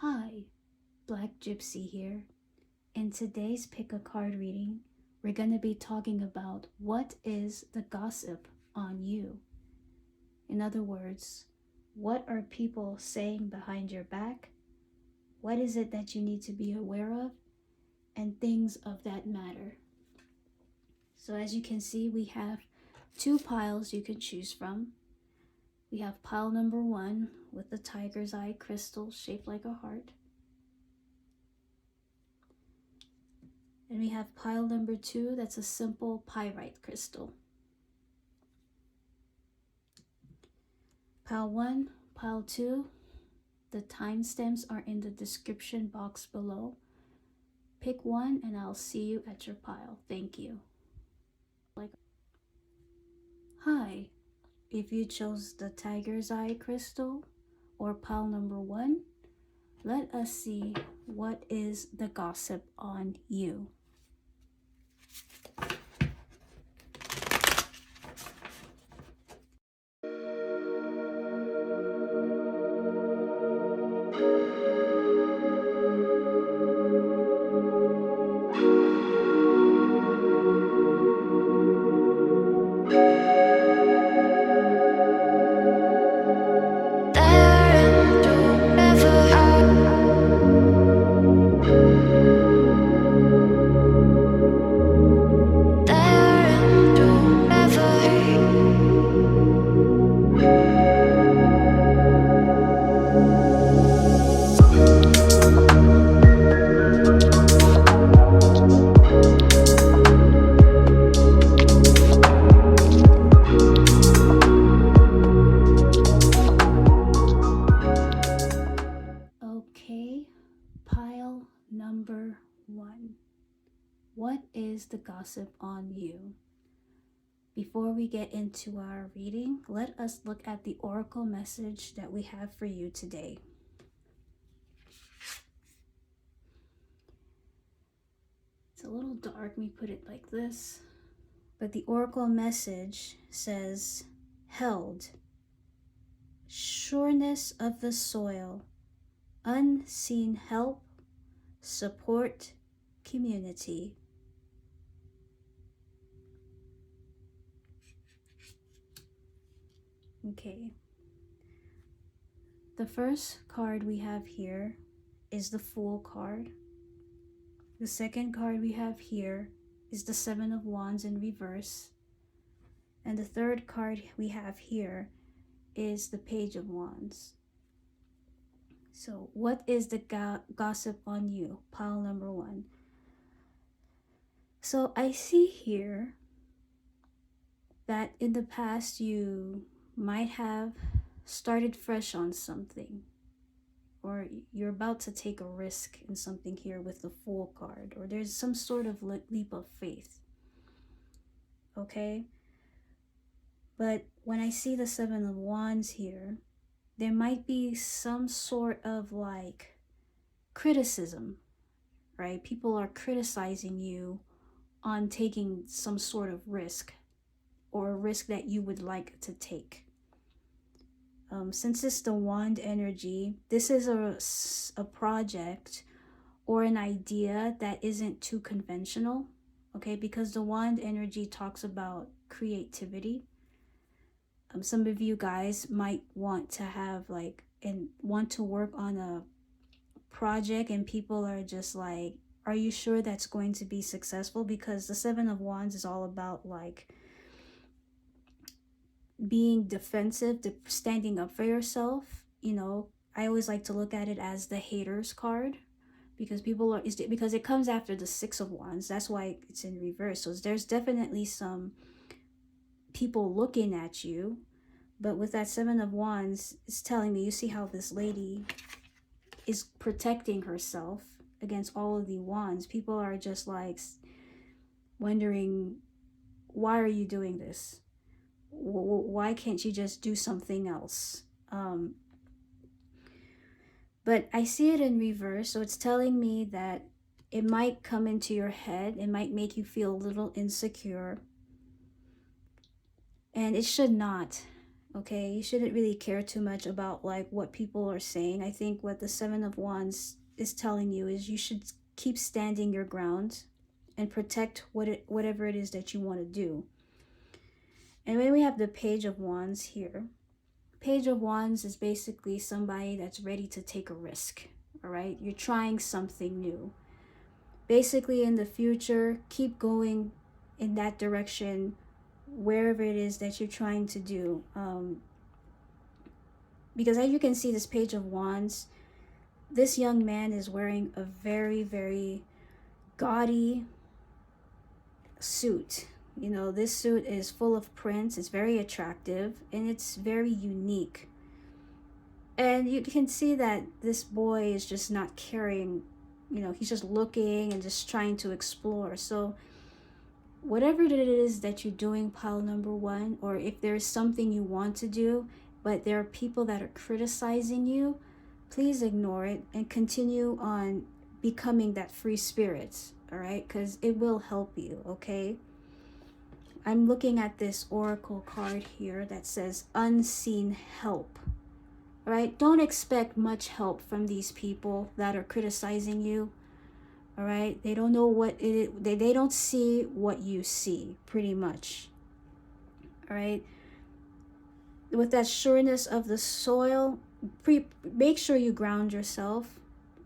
Hi, Black Gypsy here. In today's Pick a Card reading, we're going to be talking about what is the gossip on you. In other words, what are people saying behind your back? What is it that you need to be aware of? And things of that matter. So as you can see, we have two piles you can choose from. We have pile number 1 with the tiger's eye crystal shaped like a heart. And we have pile number 2, that's a simple pyrite crystal. Pile 1, pile 2, the timestamps are in the description box below. Pick one and I'll see you at your pile. Thank you. Hi, if you chose the tiger's eye crystal or pile number 1, let us see what is the gossip on you. Okay, pile number 1. What is the gossip on you? Before we get into our reading, let us look at the oracle message that we have for you today. It's a little dark, let me put it like this. But the oracle message says, held, sureness of the soil, unseen help, support, community. Okay. The first card we have here is the Fool card. The second card we have here is the Seven of Wands in reverse. And the third card we have here is the Page of Wands. So what is the gossip on you? Pile number 1. So I see here that in the past you might have started fresh on something, or you're about to take a risk in something here with the Fool card, or there's some sort of leap of faith. Okay? But when I see the Seven of Wands here, there might be some sort of like criticism, right? People are criticizing you on taking some sort of risk, or a risk that you would like to take. Since it's the wand energy, this is a project or an idea that isn't too conventional, okay? Because the wand energy talks about creativity. Some of you guys might want to have want to work on a project, and people are just like, are you sure that's going to be successful? Because the Seven of Wands is all about like being defensive, standing up for yourself. You know, I always like to look at it as the haters card, because because it comes after the Six of Wands. That's why it's in reverse. So there's definitely some people looking at you. But with that Seven of Wands, it's telling me, you see how this lady is protecting herself against all of the wands. People are just like wondering, why are you doing this? Why can't you just do something else? But I see it in reverse, so it's telling me that it might come into your head. It might make you feel a little insecure. And it should not. Okay, you shouldn't really care too much about like what people are saying. I think what the Seven of Wands is telling you is you should keep standing your ground and protect whatever it is that you want to do. And when we have the Page of Wands here, Page of Wands is basically somebody that's ready to take a risk. All right, you're trying something new. Basically, in the future, keep going in that direction, wherever it is that you're trying to do. Because as you can see, this Page of Wands, this young man is wearing a very, very gaudy suit. You know, this suit is full of prints, it's very attractive, and it's very unique. And you can see that this boy is just not caring, you know, he's just looking and just trying to explore. So whatever it is that you're doing, pile number one, or if there's something you want to do, but there are people that are criticizing you, please ignore it and continue on becoming that free spirit, all right? Because it will help you, okay? I'm looking at this oracle card here that says unseen help, all right? Don't expect much help from these people that are criticizing you, all right? They don't know what it, they don't see what you see, pretty much, all right? With that sureness of the soil, make sure you ground yourself,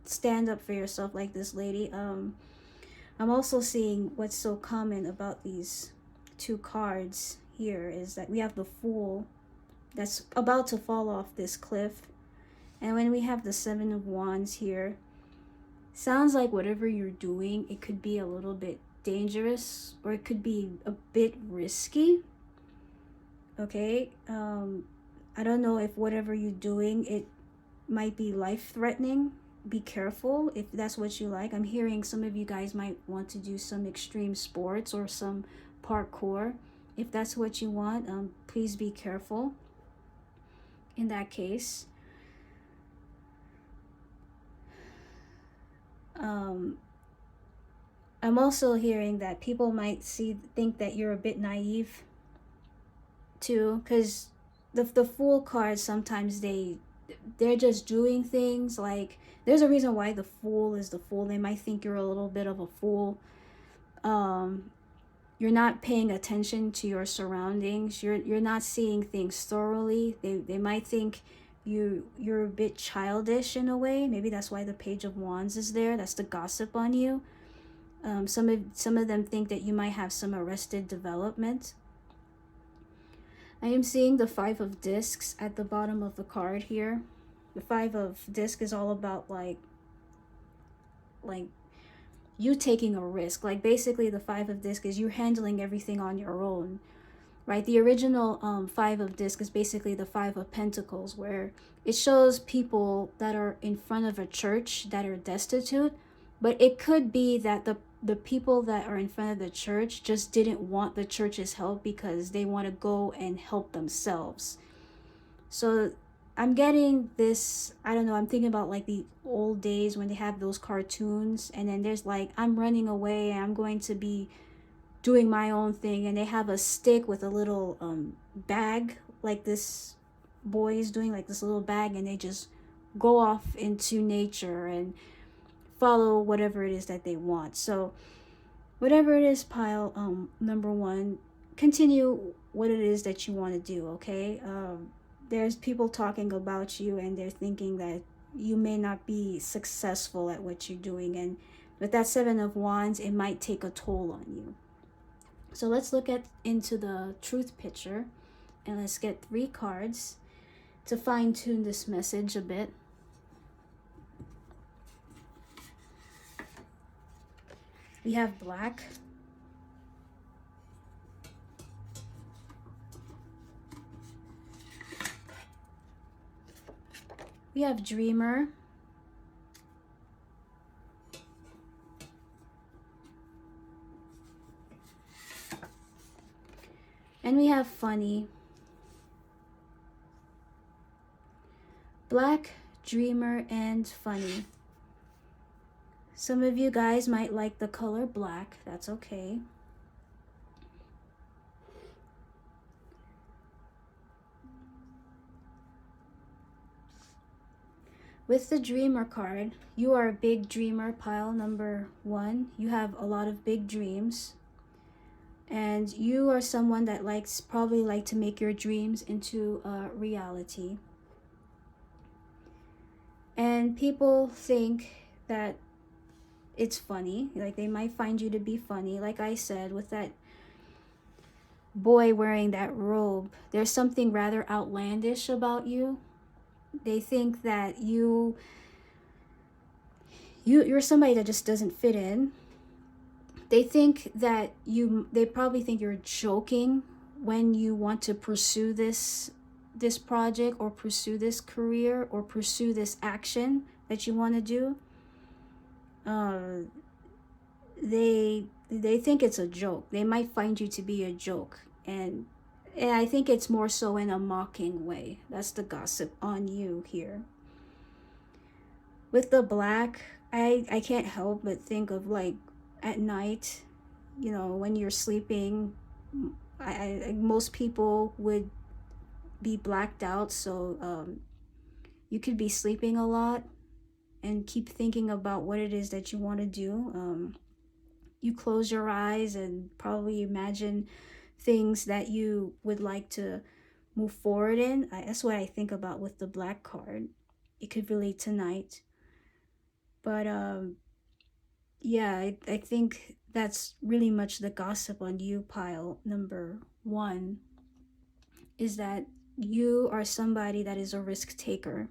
stand up for yourself like this lady. I'm also seeing what's so common about these two cards here is that we have the Fool that's about to fall off this cliff, and when we have the Seven of Wands here, sounds like whatever you're doing, it could be a little bit dangerous or it could be a bit risky. Okay, I don't know if whatever you're doing, it might be life-threatening. Be careful if that's what you like. I'm hearing some of you guys might want to do some extreme sports or some parkour. If that's what you want, please be careful in that case. I'm also hearing that people might think that you're a bit naive too, because the Fool cards, sometimes they're just doing things like, there's a reason why the Fool is the Fool. They might think you're a little bit of a fool. You're not paying attention to your surroundings. You're not seeing things thoroughly. They might think you're a bit childish in a way. Maybe that's why the Page of Wands is there. That's the gossip on you. Some of them think that you might have some arrested development. I am seeing the Five of Discs at the bottom of the card here. The Five of Discs is all about like you taking a risk. Like basically the Five of Discs is you're handling everything on your own, right? The original Five of Discs is basically the Five of Pentacles, where it shows people that are in front of a church that are destitute, but it could be that the people that are in front of the church just didn't want the church's help because they want to go and help themselves. So I'm getting this, I don't know, I'm thinking about like the old days when they have those cartoons, and then there's like, I'm running away, I'm going to be doing my own thing, and they have a stick with a little bag, like this boy is doing, like this little bag, and they just go off into nature and follow whatever it is that they want. So whatever it is, pile number one, continue what it is that you want to do, okay? There's people talking about you and they're thinking that you may not be successful at what you're doing, and with that Seven of Wands, it might take a toll on you. So let's look into the truth picture, and let's get 3 cards to fine-tune this message a bit. We have Black, we have Dreamer, and we have Funny. Black, Dreamer, and Funny. Some of you guys might like the color black. That's okay. With the dreamer card, you are a big dreamer, pile number 1. You have a lot of big dreams. And you are someone that probably like to make your dreams into a reality. And people think that it's funny. Like, they might find you to be funny. Like I said, with that boy wearing that robe, there's something rather outlandish about you. They think that you're somebody that just doesn't fit in. They probably think you're joking when you want to pursue this project, or pursue this career, or pursue this action that you want to do. They think it's a joke. They might find you to be a joke, and I think it's more so in a mocking way. That's the gossip on you here. With the black, I can't help but think of, like, at night, when you're sleeping, most people would be blacked out, so you could be sleeping a lot and keep thinking about what it is that you want to do. You close your eyes and probably imagine things that you would like to move forward in. That's what I think about with the black card. It could relate tonight. But yeah, I think that's really much the gossip on you, pile number 1, is that you are somebody that is a risk taker.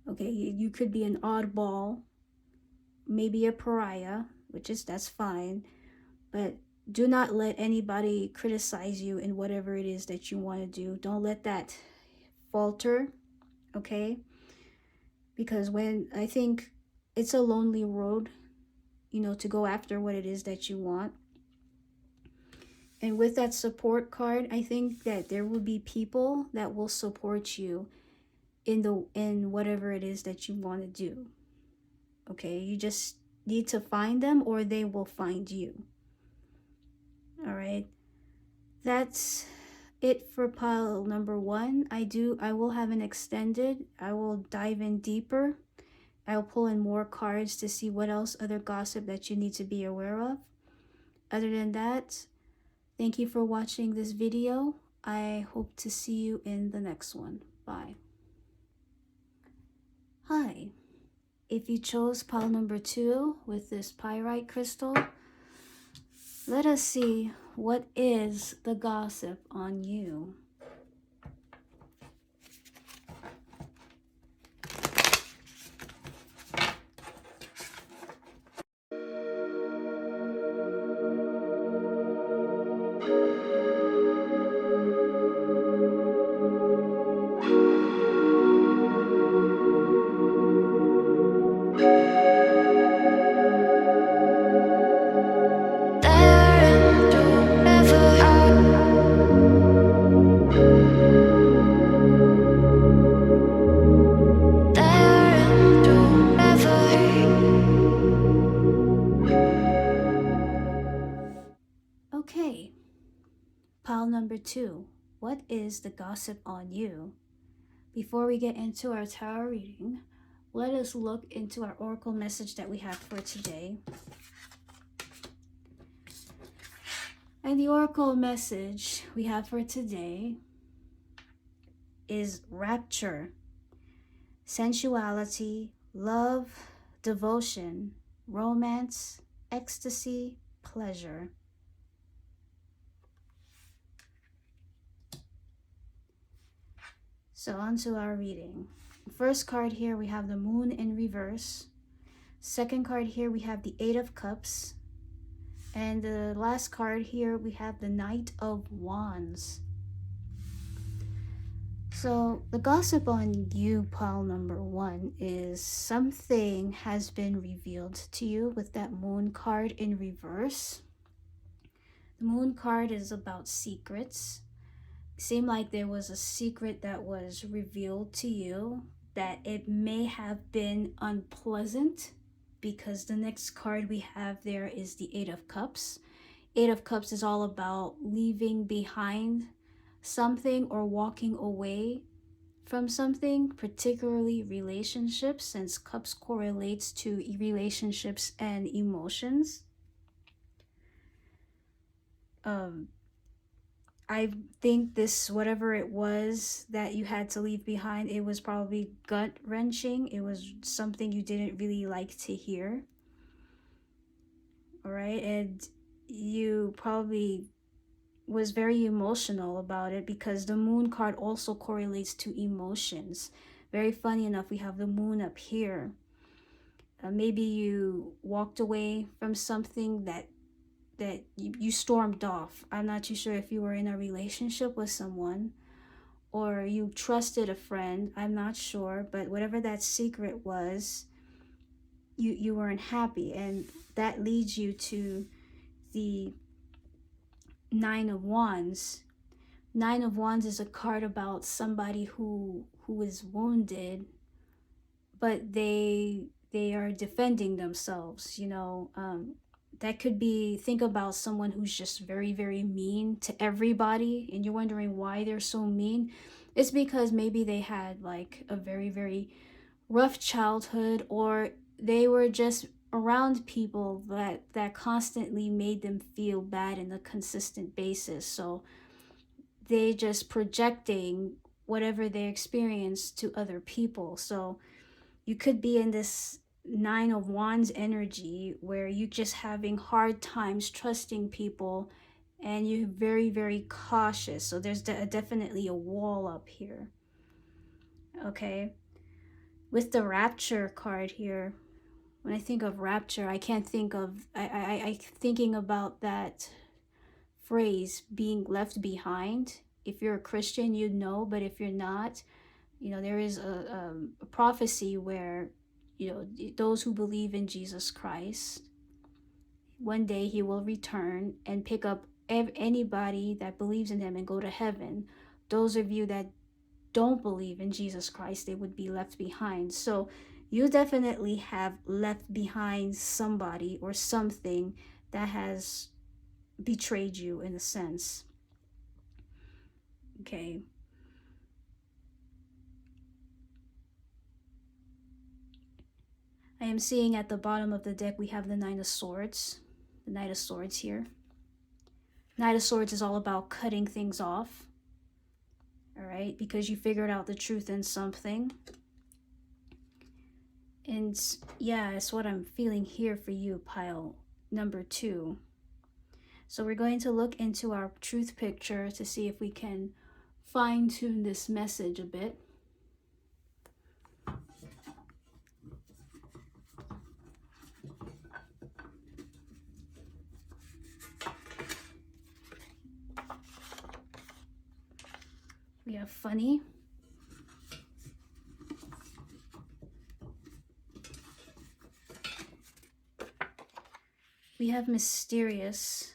Okay, you could be an oddball, maybe a pariah, that's fine, but do not let anybody criticize you in whatever it is that you want to do. Don't let that falter, okay? Because I think it's a lonely road, to go after what it is that you want. And with that support card, I think that there will be people that will support you in whatever it is that you want to do. Okay, you just need to find them, or they will find you. All right, that's it for pile number 1. I will have an extended. I will dive in deeper. I'll pull in more cards to see what else other gossip that you need to be aware of. Other than that, thank you for watching this video. I hope to see you in the next one. Bye. Hi. If you chose pile number 2 with this pyrite crystal, let us see what is the gossip on you. Okay, pile number 2. What is the gossip on you? Before we get into our tarot reading, let us look into our oracle message that we have for today. And the oracle message we have for today is rapture, sensuality, love, devotion, romance, ecstasy, pleasure. So on to our reading. First card here, we have the Moon in reverse. Second card here, we have the 8 of Cups. And the last card here, we have the Knight of Wands. So the gossip on you, pile number 1, is something has been revealed to you with that Moon card in reverse. The Moon card is about secrets. Seemed like there was a secret that was revealed to you, that it may have been unpleasant, because the next card we have there is the 8 of Cups. 8 of Cups is all about leaving behind something or walking away from something, particularly relationships, since cups correlates to relationships and emotions. I think this, whatever it was that you had to leave behind, it was probably gut wrenching. It was something you didn't really like to hear. All right. And you probably was very emotional about it because the moon card also correlates to emotions. Very funny enough, we have the moon up here. Maybe you walked away from something that you stormed off. I'm not too sure if you were in a relationship with someone or you trusted a friend. I'm not sure, but whatever that secret was, you weren't happy, and that leads you to the Nine of Wands. Nine of Wands is a card about somebody who is wounded, but they are defending themselves. That could be, think about someone who's just very, very mean to everybody, and you're wondering why they're so mean. It's because maybe they had like a very, very rough childhood, or they were just around people that constantly made them feel bad in a consistent basis. So they just projecting whatever they experience to other people. So you could be in this Nine of Wands energy where you just having hard times trusting people, and you're very, very cautious. So there's definitely a wall up here. Okay. With the Rapture card here, when I think of rapture, I can't think of, I thinking about that phrase, being left behind. If you're a Christian, you'd know, but if you're not, there is a prophecy where, those who believe in Jesus Christ, one day he will return and pick up anybody that believes in him and go to heaven. Those of you that don't believe in Jesus Christ, they would be left behind. So you definitely have left behind somebody or something that has betrayed you in a sense. Okay. I am seeing at the bottom of the deck we have the Nine of Swords. The Knight of Swords here. Knight of Swords is all about cutting things off. All right, because you figured out the truth in something. And yeah, it's what I'm feeling here for you, pile number 2. So we're going to look into our truth picture to see if we can fine-tune this message a bit. We have funny. We have mysterious.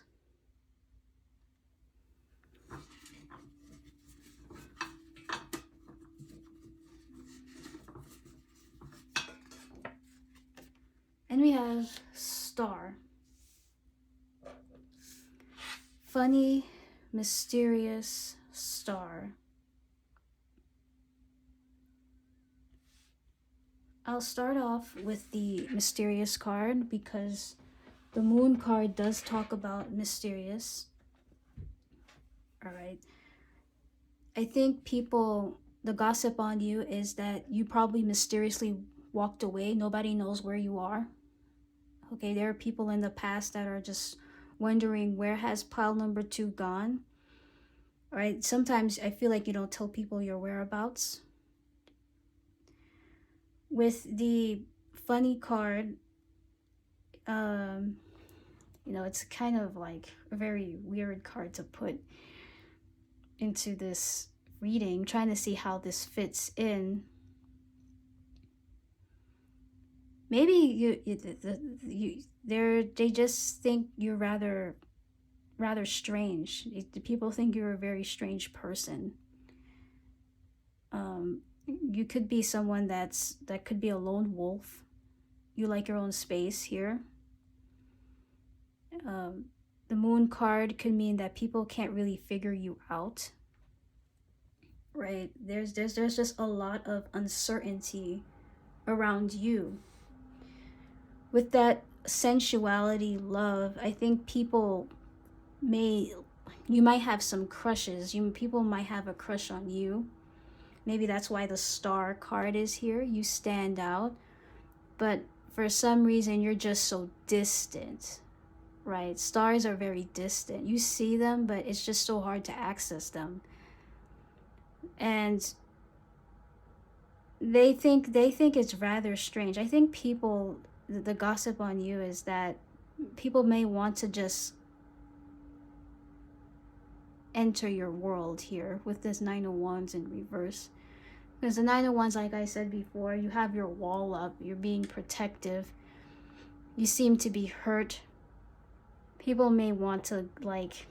And we have star. Funny, mysterious, star. I'll start off with the mysterious card because the moon card does talk about mysterious. All right. I think the gossip on you is that you probably mysteriously walked away. Nobody knows where you are. Okay, there are people in the past that are just wondering, where has pile number 2 gone? All right, sometimes I feel like you don't tell people your whereabouts. With the funny card, it's kind of like a very weird card to put into this reading, trying to see how this fits in. Maybe they just think you're rather strange. People think you're a very strange person. You could be someone that could be a lone wolf. You like your own space here. The moon card could mean that people can't really figure you out. right? There's just a lot of uncertainty around you. With that sensuality, love, I think may you might have some crushes. People might have a crush on you. Maybe that's why the star card is here. You stand out, but for some reason you're just so distant, right? Stars are very distant. You see them, but it's just so hard to access them. And they think it's rather strange. I think the gossip on you is that people may want to just enter your world here with this Nine of Wands in reverse. Because the Nine of Wands, like I said before, you have your wall up, you're being protective, you seem to be hurt. People may want to, like,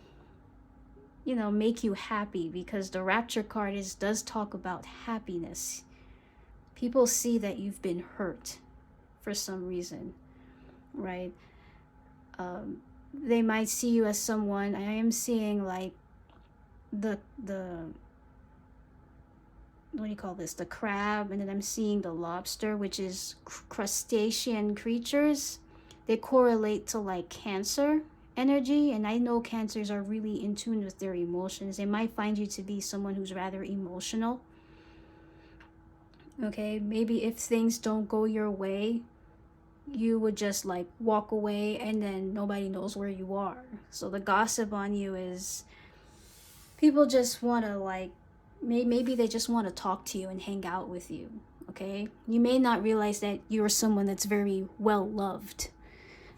make you happy, because the Rapture card does talk about happiness. People see that you've been hurt for some reason, right? They might see you as someone. I am seeing like the what do you call this? The crab, and then I'm seeing the lobster, which is crustacean creatures. They correlate to like Cancer energy, and I know Cancers are really in tune with their emotions. They might find you to be someone who's rather emotional. Okay, maybe if things don't go your way, you would just like walk away and then nobody knows where you are. So the gossip on you is people just want to like, maybe they just want to talk to you and hang out with you. Okay, you may not realize that you're someone that's very well loved.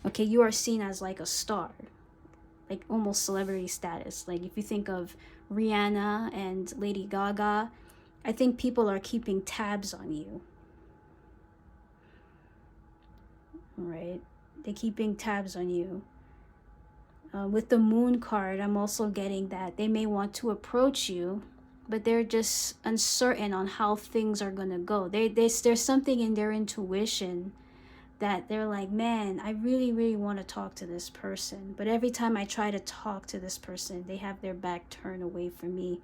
Okay, you are seen as like a star, like almost celebrity status. Like if you think of Rihanna and Lady Gaga, I think people are keeping tabs on you. Right? They're keeping tabs on you. With the Moon card, I'm also getting that they may want to approach you, but they're just uncertain on how things are going to go. There's something in their intuition that they're like, man, I really, really want to talk to this person. But every time I try to talk to this person, they have their back turned away from me.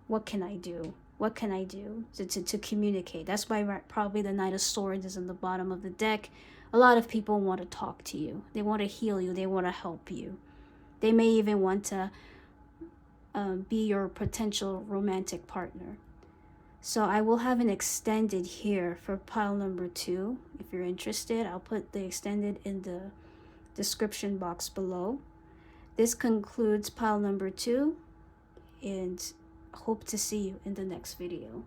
What can I do? What can I do to communicate? That's why probably the Knight of Swords is in the bottom of the deck. A lot of people want to talk to you. They want to heal you. They want to help you. They may even want to be your potential romantic partner. So I will have an extended here for pile number 2. If you're interested, I'll put the extended in the description box below. This concludes pile number 2, and hope to see you in the next video.